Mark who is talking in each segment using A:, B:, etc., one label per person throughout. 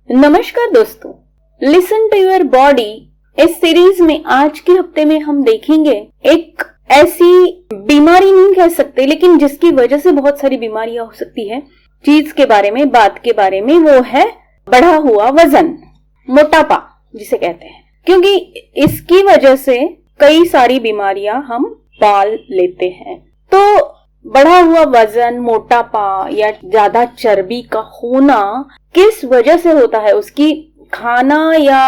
A: नमस्कार दोस्तों, listen to your body इस सीरीज में आज के हफ्ते में हम देखेंगे एक ऐसी बीमारी नहीं कह सकते लेकिन जिसकी वजह से बहुत सारी बीमारियां हो सकती है चीज के बारे में, बात के बारे में। वो है बढ़ा हुआ वजन, मोटापा जिसे कहते हैं, क्योंकि इसकी वजह से कई सारी बीमारियां हम पाल लेते हैं। तो बढ़ा हुआ वजन, मोटापा या ज्यादा चर्बी का होना किस वजह से होता है? उसकी खाना या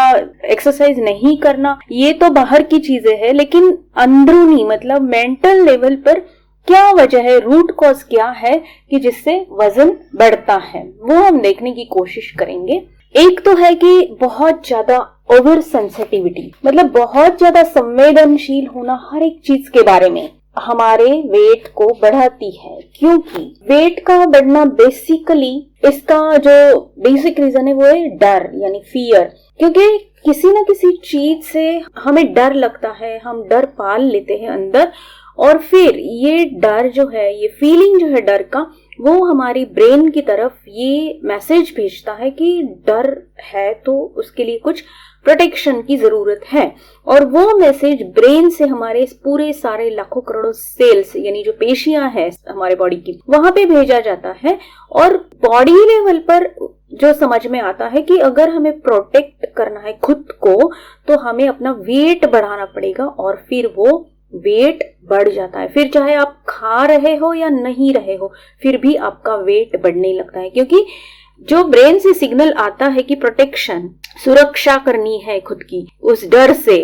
A: एक्सरसाइज नहीं करना, ये तो बाहर की चीजें है, लेकिन अंदरूनी मतलब मेंटल लेवल पर क्या वजह है, रूट कॉज क्या है कि जिससे वजन बढ़ता है, वो हम देखने की कोशिश करेंगे। एक तो है कि बहुत ज्यादा ओवर सेंसिटिविटी, मतलब बहुत ज्यादा संवेदनशील होना हर एक चीज के बारे में हमारे वेट को बढ़ाती है। क्योंकि वेट का बढ़ना बेसिकली इसका जो बेसिक रीजन है वो है डर यानी फियर। क्योंकि किसी ना किसी चीज से हमें डर लगता है, हम डर पाल लेते हैं अंदर, और फिर ये डर जो है, ये फीलिंग जो है डर का, वो हमारी ब्रेन की तरफ ये मैसेज भेजता है कि डर है तो उसके लिए कुछ प्रोटेक्शन की जरूरत है। और वो मैसेज ब्रेन से हमारे पूरे सारे लाखों करोड़ों सेल्स यानी जो पेशियां हैं हमारे बॉडी की, वहां पे भेजा जाता है। और बॉडी लेवल पर जो समझ में आता है कि अगर हमें प्रोटेक्ट करना है खुद को तो हमें अपना वेट बढ़ाना पड़ेगा, और फिर वो वेट बढ़ जाता है। फिर चाहे आप खा रहे हो या नहीं रहे हो, फिर भी आपका वेट बढ़ने लगता है। क्योंकि जो ब्रेन से सिग्नल आता है कि प्रोटेक्शन, सुरक्षा करनी है खुद की उस डर से,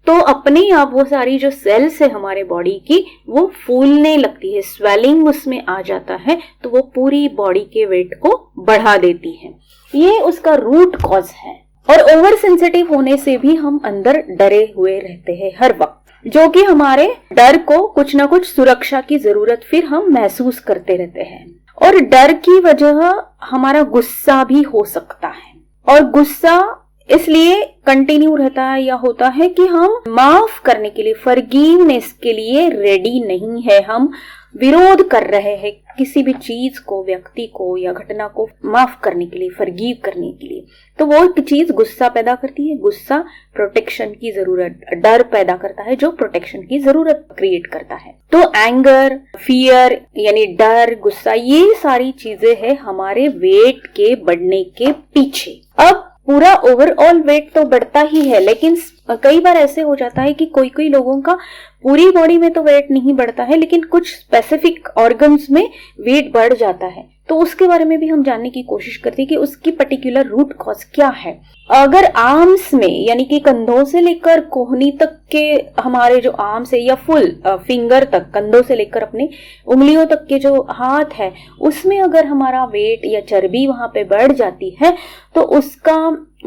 A: तो अपने आप वो सारी जो सेल्स है हमारे बॉडी की वो फूलने लगती है, स्वेलिंग उसमें आ जाता है, तो वो पूरी बॉडी के वेट को बढ़ा देती है। ये उसका रूट कॉज है। और ओवर सेंसिटिव होने से भी हम अंदर डरे हुए रहते हैं हर वक्त, जो कि हमारे डर को कुछ ना कुछ सुरक्षा की जरूरत फिर हम महसूस करते रहते हैं। और डर की वजह हमारा गुस्सा भी हो सकता है, और गुस्सा इसलिए कंटिन्यू रहता है या होता है कि हम माफ करने के लिए, फॉरगिवनेस के लिए रेडी नहीं है। हम विरोध कर रहे हैं किसी भी चीज को, व्यक्ति को या घटना को माफ करने के लिए, फॉरगिव करने के लिए। तो वो एक चीज गुस्सा पैदा करती है। गुस्सा प्रोटेक्शन की जरूरत, डर पैदा करता है जो प्रोटेक्शन की जरूरत क्रिएट करता है। तो एंगर, फियर यानी डर, गुस्सा, ये सारी चीजें हैं हमारे वेट के बढ़ने के पीछे। अब पूरा ओवरऑल वेट तो बढ़ता ही है, लेकिन कई बार ऐसे हो जाता है कि कोई कोई लोगों का पूरी बॉडी में तो वेट नहीं बढ़ता है, लेकिन कुछ स्पेसिफिक ऑर्गन्स में वेट बढ़ जाता है। तो उसके बारे में भी हम जानने की कोशिश करते हैं कि उसकी पर्टिकुलर रूट कॉज क्या है। अगर आर्म्स में यानी कि कंधों से लेकर कोहनी तक के हमारे जो आर्म्स है, या फुल फिंगर तक, कंधों से लेकर अपने उंगलियों तक के जो हाथ है, उसमें अगर हमारा वेट या चर्बी वहां पे बढ़ जाती है, तो उसका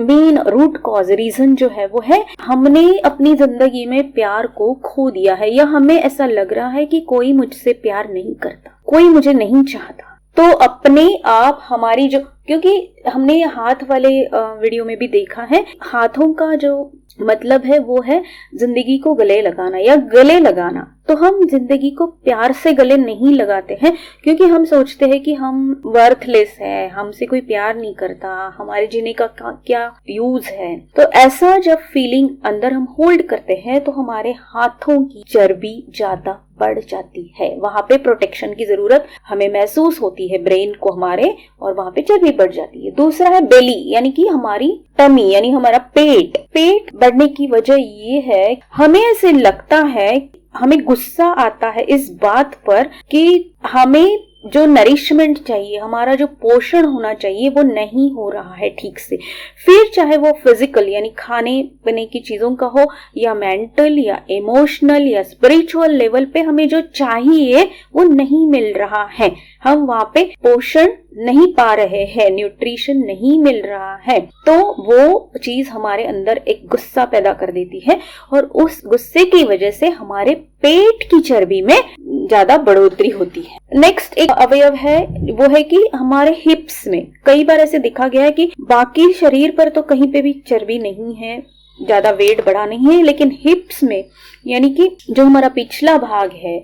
A: मेन रूट कॉज रीजन जो है वो है हमने अपनी जिंदगी में प्यार को खो दिया है, या हमें ऐसा लग रहा है कि कोई मुझसे प्यार नहीं करता, कोई मुझे नहीं चाहता। तो अपने आप हमारी जो, क्योंकि हमने हाथ वाले वीडियो में भी देखा है, हाथों का जो मतलब है वो है जिंदगी को गले लगाना या गले लगाना। तो हम जिंदगी को प्यार से गले नहीं लगाते हैं, क्योंकि हम सोचते हैं कि हम वर्थलेस है, हमसे कोई प्यार नहीं करता, हमारे जीने का क्या यूज है। तो ऐसा जब फीलिंग अंदर हम होल्ड करते हैं तो हमारे हाथों की चर्बी ज्यादा बढ़ जाती है। वहां पे प्रोटेक्शन की जरूरत हमें महसूस होती है ब्रेन को हमारे, और वहां पे चर्बी बढ़ जाती है। दूसरा है बेली यानी कि हमारी टमी यानी हमारा पेट बढ़ने की वजह ये है, हमें ऐसे लगता है, हमें गुस्सा आता है इस बात पर कि हमें जो नरिशमेंट चाहिए, हमारा जो पोषण होना चाहिए वो नहीं हो रहा है ठीक से। फिर चाहे वो फिजिकल यानी खाने पीने की चीजों का हो, या मेंटल या इमोशनल या स्पिरिचुअल लेवल पे हमें जो चाहिए वो नहीं मिल रहा है, हम वहां पे पोषण नहीं पा रहे हैं, न्यूट्रिशन नहीं मिल रहा है, तो वो चीज हमारे अंदर एक गुस्सा पैदा कर देती है, और उस गुस्से की वजह से हमारे पेट की चर्बी में ज्यादा बढ़ोतरी होती है। नेक्स्ट एक अवयव है वो है कि हमारे हिप्स में कई बार ऐसे देखा गया है कि बाकी शरीर पर तो कहीं पे भी चर्बी नहीं है, ज्यादा वेट बढ़ा नहीं है, लेकिन हिप्स में यानी कि जो हमारा पिछला भाग है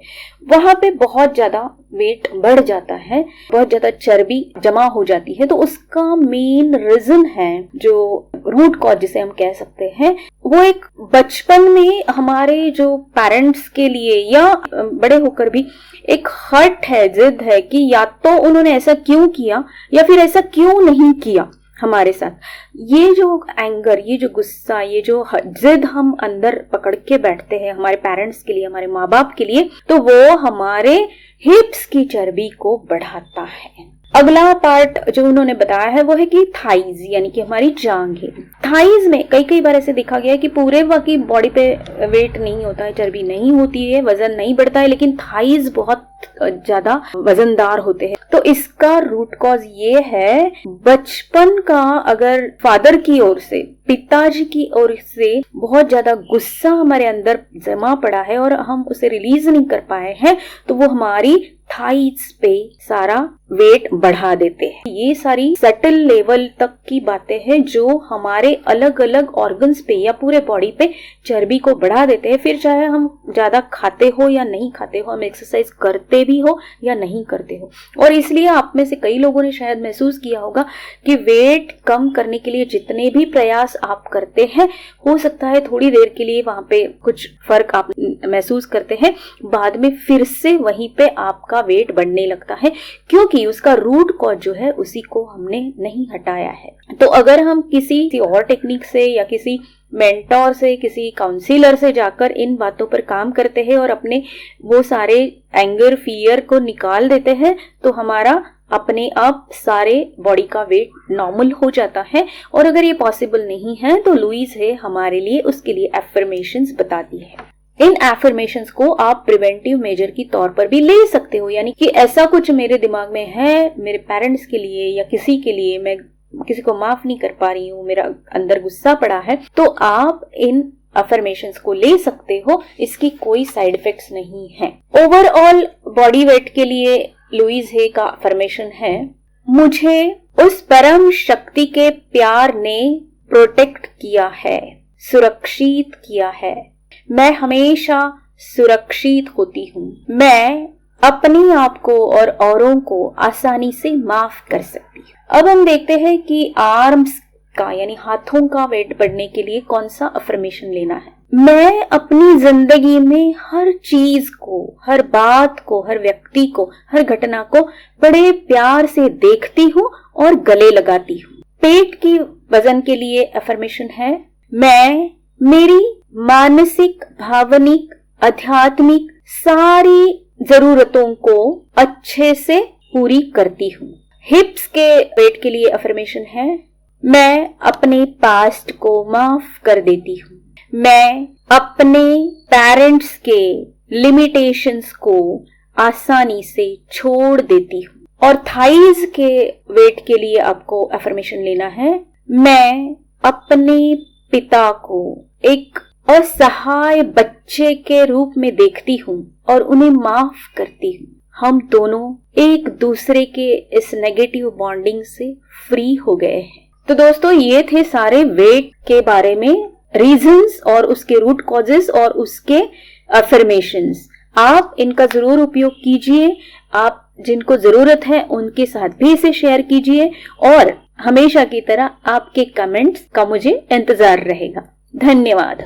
A: वहां पे बहुत ज्यादा वेट बढ़ जाता है, बहुत ज्यादा चर्बी जमा हो जाती है। तो उसका मेन रीजन है, जो रूट कॉज जिसे हम कह सकते हैं, वो एक बचपन में हमारे जो पेरेंट्स के लिए या बड़े होकर भी एक हट है, जिद है कि या तो उन्होंने ऐसा क्यों किया या फिर ऐसा क्यों नहीं किया हमारे साथ। ये जो एंगर, ये जो गुस्सा, ये जो जिद हम अंदर पकड़ के बैठते हैं हमारे पेरेंट्स के लिए, हमारे माँ बाप के लिए, तो वो हमारे हिप्स की चर्बी को बढ़ाता है। अगला पार्ट जो उन्होंने बताया है वो है कि थाइज यानी कि हमारी जांघें। थाइज में कई बार ऐसे देखा गया है कि पूरे बाकी बॉडी पे वेट नहीं होता है, चर्बी नहीं होती है, वजन नहीं बढ़ता है, लेकिन थाइज बहुत ज्यादा वजनदार होते हैं। तो इसका रूट कॉज ये है, बचपन का अगर फादर की ओर से, पिताजी की ओर से बहुत ज्यादा गुस्सा हमारे अंदर जमा पड़ा है और हम उसे रिलीज नहीं कर पाए हैं, तो वो हमारी थाइज पे सारा वेट बढ़ा देते हैं। ये सारी सटल लेवल तक की बातें हैं जो हमारे अलग अलग ऑर्गन्स पे या पूरे बॉडी पे चर्बी को बढ़ा देते हैं। फिर चाहे हम ज्यादा खाते हो या नहीं खाते हो, हम एक्सरसाइज करते भी हो या नहीं करते हो। और इसलिए आप में से कई लोगों ने शायद महसूस किया होगा कि वेट कम करने के लिए जितने भी प्रयास आप करते हैं, हो सकता है थोड़ी देर के लिए वहां पे कुछ फर्क आप महसूस करते हैं, बाद में फिर से वहीं पे आपका वेट बढ़ने लगता है, क्योंकि उसका रूट कॉज जो है उसी को हमने नहीं हटाया है। तो अगर हम किसी और टेक्निक से या किसी मेंटोर से, किसी काउंसलर से जाकर इन बातों पर काम करते हैं और अपने वो सारे एंगर, फियर को निकाल देते हैं, तो हमारा अपने आप सारे बॉडी का वेट नॉर्मल हो जाता है। और अगर ये पॉसिबल नहीं है तो लुईस है हमारे लिए, उसके लिए एफर्मेशंस बताती है। इन एफर्मेशंस को आप प्रिवेंटिव मेजर की तौर पर भी ले सकते हो, यानी कि ऐसा कुछ मेरे दिमाग में है, मेरे पेरेंट्स के लिए या किसी के लिए मैं किसी को माफ नहीं कर पा रही हूँ, मेरा अंदर गुस्सा पड़ा है, तो आप इन अफर्मेशंस को ले सकते हो। इसकी कोई साइड इफेक्ट्स नहीं है। ओवरऑल बॉडी वेट के लिए लुईस हे का अफर्मेशन है, मुझे उस परम शक्ति के प्यार ने प्रोटेक्ट किया है, सुरक्षित किया है। मैं हमेशा सुरक्षित होती हूँ। मैं अपने आप को और औरों को आसानी से माफ कर सकती हूँ। अब हम देखते हैं कि आर्म्स का यानी हाथों का वेट बढ़ने के लिए कौन सा अफर्मेशन लेना है। मैं अपनी जिंदगी में हर चीज को, हर बात को, हर व्यक्ति को, हर घटना को बड़े प्यार से देखती हूँ और गले लगाती हूँ। पेट की वजन के लिए अफर्मेशन है, मैं मेरी मानसिक, भावनिक, आध्यात्मिक सारी जरूरतों को अच्छे से पूरी करती हूँ। हिप्स के वेट के लिए अफर्मेशन है, मैं अपने पास्ट को माफ कर देती हूँ। मैं अपने पेरेंट्स के लिमिटेशंस को आसानी से छोड़ देती हूँ। और थाइज के वेट के लिए आपको अफर्मेशन लेना है, मैं अपने पिता को एक असहाय बच्चे के रूप में देखती हूँ और उन्हें माफ करती हूँ। हम दोनों एक दूसरे के इस नेगेटिव बॉन्डिंग से फ्री हो गए हैं। तो दोस्तों, ये थे सारे वेट के बारे में रीजंस और उसके रूट कॉजेस और उसके अफर्मेशंस। आप इनका जरूर उपयोग कीजिए। आप जिनको जरूरत है उनके साथ भी इसे शेयर कीजिए और हमेशा की तरह आपके कमेंट्स का मुझे इंतजार रहेगा। धन्यवाद।